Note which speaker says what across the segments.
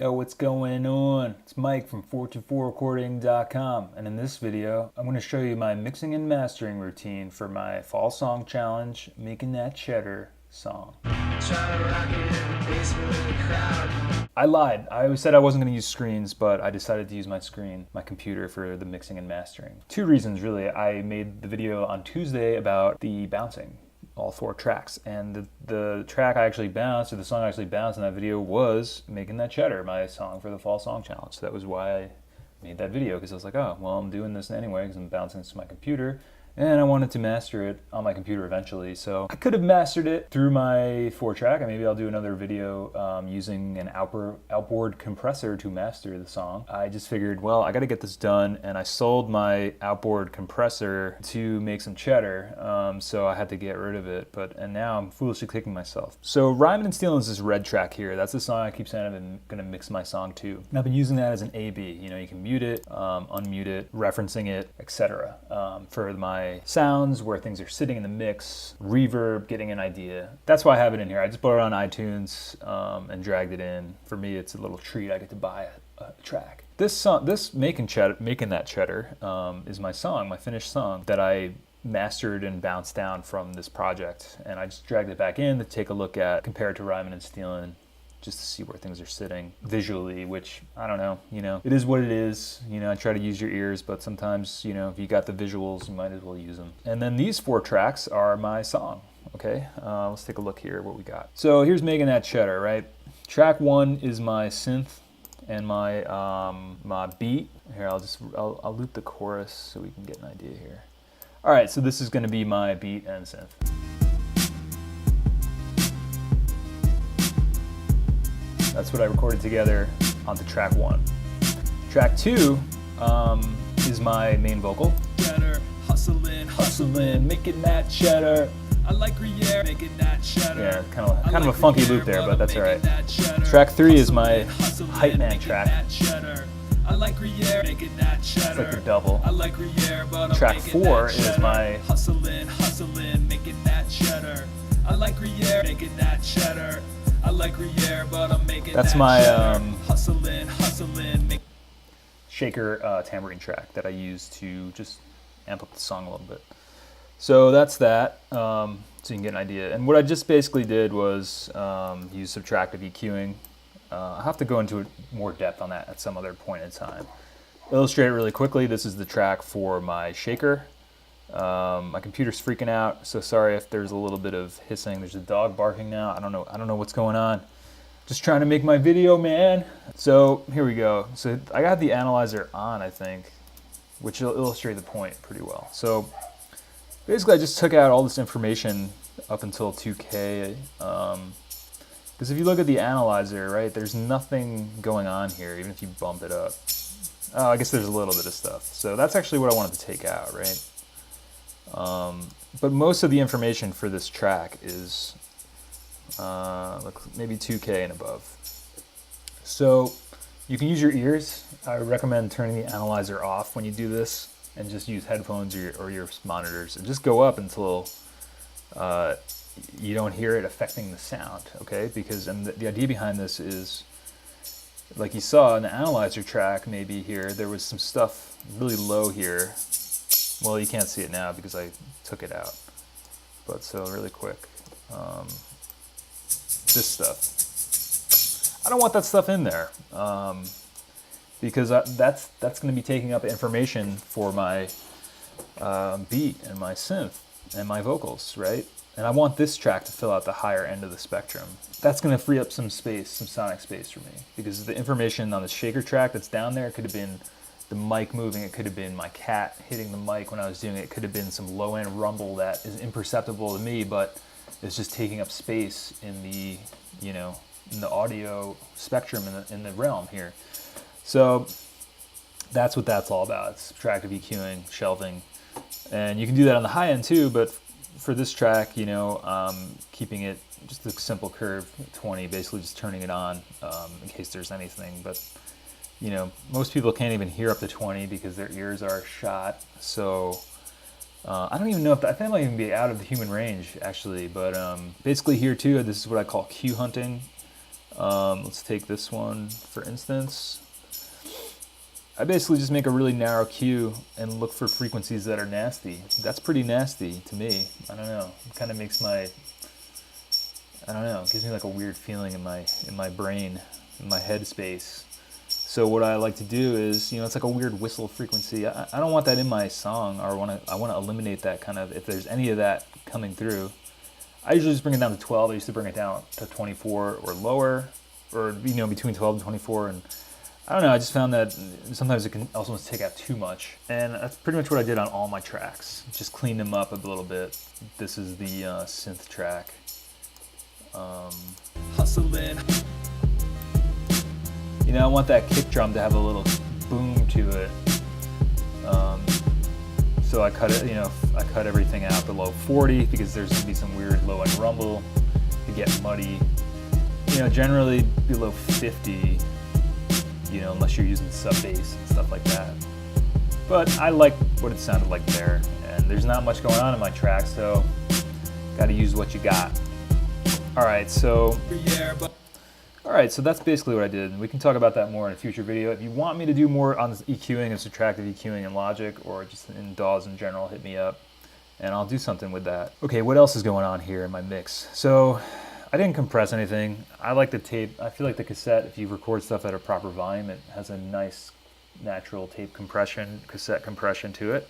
Speaker 1: Yo, what's going on? It's Mike from 424recording.com, and in this video, I'm going to show you my mixing and mastering routine for my Fall Song Challenge, Making That Cheddar song. I lied. I said I wasn't going to use screens, but I decided to use my computer for the mixing and mastering. Two reasons, really. I made the video on Tuesday about the bouncing. All 4 tracks, and the track I actually bounced, or the song I actually bounced in that video, was Making That Cheddar, my song for the Fall Song Challenge. So that was why I made that video, because I was like, oh, well, I'm doing this anyway because I'm bouncing this to my computer, and I wanted to master it on my computer eventually. So I could have mastered it through my 4-track, and maybe I'll do another video using an outboard compressor to master the song. I just figured, well, I got to get this done, and I sold my outboard compressor to make some cheddar, so I had to get rid of it. And now I'm foolishly kicking myself. So Rhymin' and Stealin' is this red track here. That's the song I keep saying I'm going to mix my song to. And I've been using that as an A-B. You know, you can mute it, unmute it, referencing it, etc. For my sounds, where things are sitting in the mix, reverb, getting an idea. That's why I have it in here. I just bought it on iTunes and dragged it in. For me, it's a little treat. I get to buy a track. This song, Making That Cheddar, is my song, my finished song that I mastered and bounced down from this project. And I just dragged it back in to take a look at, compare it to Rhymin' and Stealin', just to see where things are sitting visually, which, I don't know, you know, it is what it is. You know, I try to use your ears, but sometimes, you know, if you got the visuals, you might as well use them. And then these 4 tracks are my song, okay? Let's take a look here, what we got. So here's Making That Cheddar, right? Track 1 is my synth and my my beat. Here, I'll loop the chorus so we can get an idea here. All right, so this is gonna be my beat and synth. That's what I recorded together onto track 1. Track 2 is my main vocal. Cheddar, hustling, making that cheddar. I like Gruyere, making that cheddar. Yeah, kind of a funky loop there, but that's all right. Track 3 is my hype man track. I like Gruyere, making that cheddar. It's like the double. I like Gruyere, but track 4 is my hustling, making that cheddar. I like Gruyere, making that cheddar. I like Gruyere, but I'm making that's my hustling, shaker tambourine track that I use to just amp up the song a little bit. So that's that, so you can get an idea. And what I just basically did was use subtractive EQing. I'll have to go into more depth on that at some other point in time. Illustrate it really quickly. This is the track for my shaker. My computer's freaking out, so sorry if there's a little bit of hissing. There's a dog barking now. I don't know what's going on. Just trying to make my video, man. So here we go. So I got the analyzer on, I think, which will illustrate the point pretty well. So basically I just took out all this information up until 2K, because if you look at the analyzer, right, there's nothing going on here, even if you bump it up. Oh, I guess there's a little bit of stuff. So that's actually what I wanted to take out, right? But most of the information for this track is maybe 2K and above. So you can use your ears. I recommend turning the analyzer off when you do this and just use headphones or your monitors, and just go up until you don't hear it affecting the sound, okay? Because the idea behind this is, like you saw in the analyzer track, maybe here, there was some stuff really low here. Well, you can't see it now because I took it out. But so really quick, this stuff. I don't want that stuff in there because that's going to be taking up information for my beat and my synth and my vocals, right? And I want this track to fill out the higher end of the spectrum. That's going to free up some space, some sonic space for me, because the information on the shaker track that's down there could have been the mic moving, it could have been my cat hitting the mic when I was doing it, it could have been some low-end rumble that is imperceptible to me, but it's just taking up space in the, you know, in the audio spectrum in the realm here. So that's what that's all about. It's subtractive EQing, shelving, and you can do that on the high end too, but for this track, you know, keeping it just a simple curve, 20, basically just turning it on in case there's anything, but you know, most people can't even hear up to 20 because their ears are shot. So I don't even know if that, I think it might even be out of the human range actually. But basically here too, this is what I call cue hunting. Let's take this one for instance. I basically just make a really narrow cue and look for frequencies that are nasty. That's pretty nasty to me. I don't know. It kind of makes my, I don't know, it gives me like a weird feeling in my brain, in my head space. So what I like to do is, you know, it's like a weird whistle frequency. I don't want that in my song, or I want to eliminate that kind of, if there's any of that coming through. I usually just bring it down to 12. I used to bring it down to 24 or lower, or, you know, between 12 and 24. And I don't know, I just found that sometimes it can also take out too much. And that's pretty much what I did on all my tracks. Just clean them up a little bit. This is the synth track. Hustling. You know, I want that kick drum to have a little boom to it. So I cut it, you know, I cut everything out below 40 because there's gonna be some weird low end rumble to get muddy. You know, generally below 50, you know, unless you're using sub bass and stuff like that. But I like what it sounded like there, and there's not much going on in my track, so gotta use what you got. All right, so that's basically what I did. We can talk about that more in a future video. If you want me to do more on EQing and subtractive EQing in Logic, or just in DAWs in general, hit me up, and I'll do something with that. Okay, what else is going on here in my mix? So I didn't compress anything. I like the tape. I feel like the cassette, if you record stuff at a proper volume, it has a nice natural tape compression, cassette compression to it.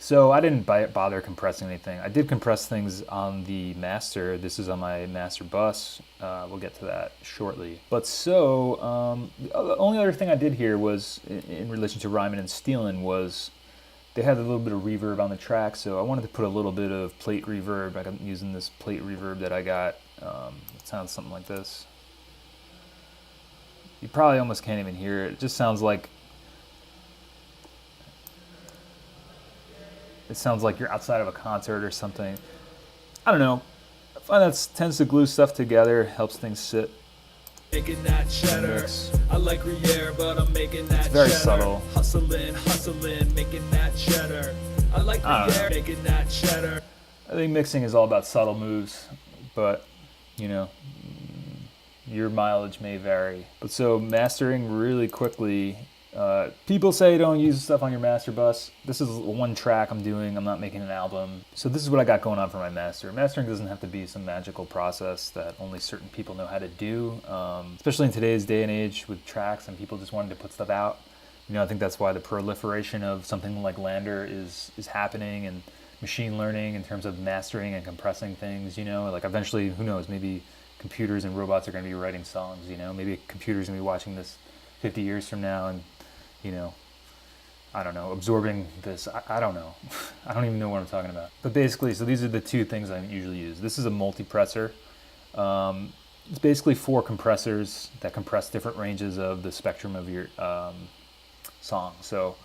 Speaker 1: So I didn't bother compressing anything. I did compress things on the master. This is on my master bus. We'll get to that shortly. But so, the only other thing I did here was, in relation to rhyming and stealing, was they had a little bit of reverb on the track, so I wanted to put a little bit of plate reverb. I'm using this plate reverb that I got. It sounds something like this. You probably almost can't even hear it. It just sounds like, you're outside of a concert or something. I don't know. I find that tends to glue stuff together, helps things sit.
Speaker 2: Making that cheddar. I like Gruyere, but I'm making that
Speaker 1: it's very
Speaker 2: cheddar.
Speaker 1: Subtle.
Speaker 2: Hustling, making that cheddar. I like Gruyere, making that cheddar.
Speaker 1: I think mixing is all about subtle moves, but, you know, your mileage may vary. But so mastering really quickly. People say don't use stuff on your master bus. This is one track I'm doing. I'm not making an album. So this is what I got going on for my master. Mastering doesn't have to be some magical process that only certain people know how to do, especially in today's day and age with tracks and people just wanting to put stuff out. You know, I think that's why the proliferation of something like Lander is happening, and machine learning in terms of mastering and compressing things. You know, like eventually, who knows, maybe computers and robots are going to be writing songs. You know, maybe computers are going to be watching this 50 years from now and, you know, I don't know, absorbing this. I don't know. I don't even know what I'm talking about. But basically, so these are the two things I usually use. This is a multipressor. It's basically 4 compressors that compress different ranges of the spectrum of your song. So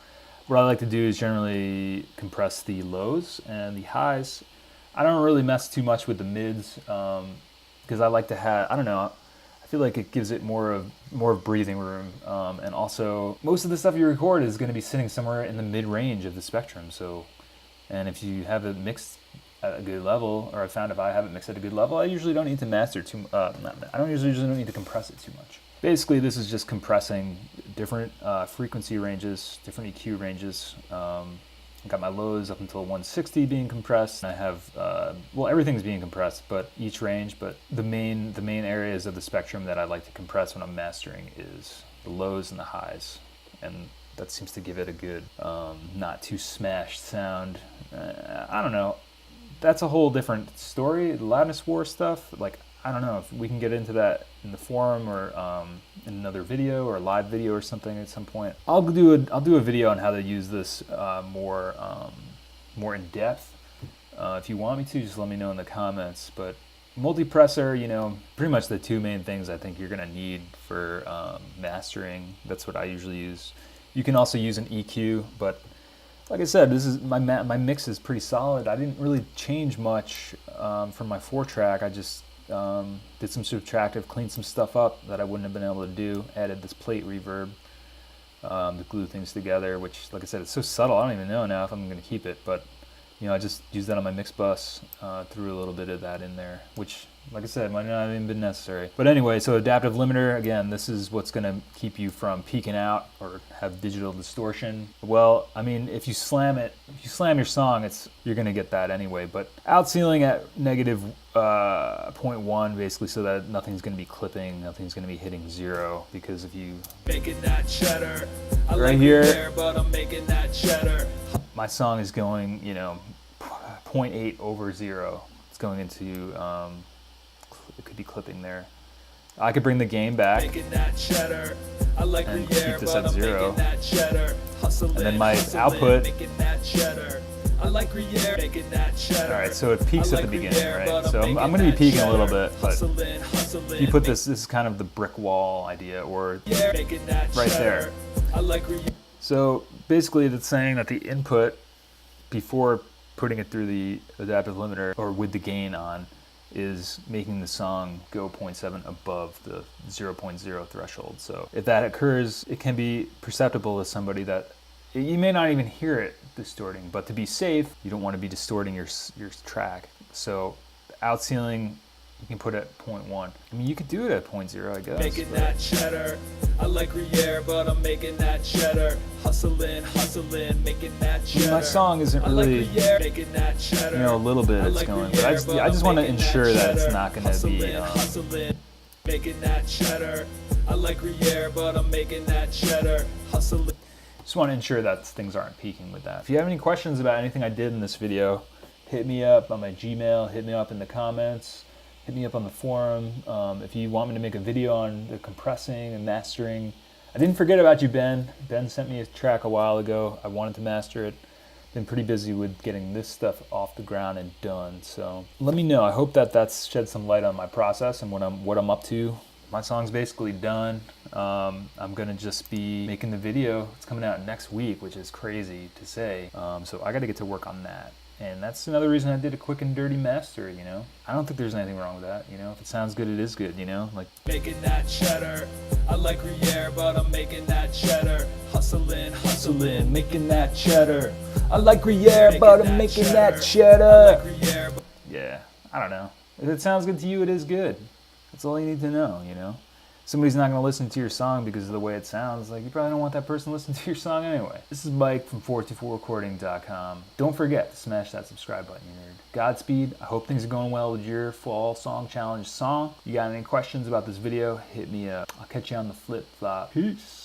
Speaker 1: what I like to do is generally compress the lows and the highs. I don't really mess too much with the mids because I like to have, I don't know, I feel like it gives it more of breathing room, and also most of the stuff you record is going to be sitting somewhere in the mid-range of the spectrum. So, and if you have it mixed at a good level, or I found if I have it mixed at a good level, I usually don't need to master too. I don't usually need to compress it too much. Basically, this is just compressing different frequency ranges, different EQ ranges. I got my lows up until 160 being compressed. I have, well, everything's being compressed, but each range, but the main areas of the spectrum that I like to compress when I'm mastering is the lows and the highs. And that seems to give it a good, not too smashed sound. I don't know. That's a whole different story. The loudness war stuff, like, I don't know if we can get into that in the forum or in another video or a live video or something at some point. I'll do a video on how to use this more in depth. If you want me to, just let me know in the comments. But multipressor, you know, pretty much the 2 main things I think you're gonna need for mastering. That's what I usually use. You can also use an EQ, but like I said, this is my mix is pretty solid. I didn't really change much from my 4-track. I just did some subtractive, cleaned some stuff up that I wouldn't have been able to do, added this plate reverb to glue things together, which, like I said, it's so subtle, I don't even know now if I'm going to keep it, but, you know, I just used that on my mix bus, threw a little bit of that in there, which Like I said, might not have even been necessary. But anyway, so adaptive limiter, again, this is what's gonna keep you from peaking out or have digital distortion. Well, I mean, if you slam your song, you're gonna get that anyway. But outsealing at negative 0.1, basically, so that nothing's gonna be clipping, nothing's gonna be hitting 0, because if you
Speaker 2: making that cheddar.
Speaker 1: Right here,
Speaker 2: but I'm making that cheddar.
Speaker 1: my song is going, 0.8 over 0. It's going into, it could be clipping there. I could bring the gain back and keep this at 0. And then my output. Alright, so it peaks at the beginning, right? So I'm going to be peaking a little bit, but if you put this is kind of the brick wall idea, or right there. So basically it's saying that the input, before putting it through the adaptive limiter or with the gain on, is making the song go 0.7 above the 0.0 threshold. So if that occurs, it can be perceptible to somebody that you may not even hear it distorting, but to be safe, you don't want to be distorting your track. So outsealing, you can put at 0.1. I mean, you could do it at 0.0, I guess.
Speaker 2: Making that cheddar. I like Gruyere, but I'm making that cheddar. Hustling, making that cheddar.
Speaker 1: I mean, my song isn't really, a little bit it's going, but I just want to ensure that it's not going to be,
Speaker 2: making that cheddar. I like Gruyere, but I'm making that cheddar. Hustling.
Speaker 1: Just want to ensure that things aren't peaking with that. If you have any questions about anything I did in this video, hit me up on my Gmail, hit me up in the comments. Hit me up on the forum. If you want me to make a video on the compressing and mastering. I didn't forget about you, Ben. Ben sent me a track a while ago. I wanted to master it. Been pretty busy with getting this stuff off the ground and done. So let me know. I hope that that's shed some light on my process and what I'm up to. My song's basically done. I'm gonna just be making the video. It's coming out next week, which is crazy to say. So I got to get to work on that. And that's another reason I did a quick and dirty master, I don't think there's anything wrong with that, If it sounds good, it is good, Like
Speaker 2: making that cheddar. I like Gruyere, but I'm making that cheddar. Hustling, making that cheddar. I like Gruyere, but I'm making that cheddar.
Speaker 1: Yeah, I don't know. If it sounds good to you, it is good. That's all you need to know, Somebody's not going to listen to your song because of the way it sounds. Like, you probably don't want that person to listen to your song anyway. This is Mike from 424recording.com. Don't forget to smash that subscribe button, you nerd. Godspeed. I hope things are going well with your fall song challenge song. You got any questions about this video, hit me up. I'll catch you on the flip flop. Peace.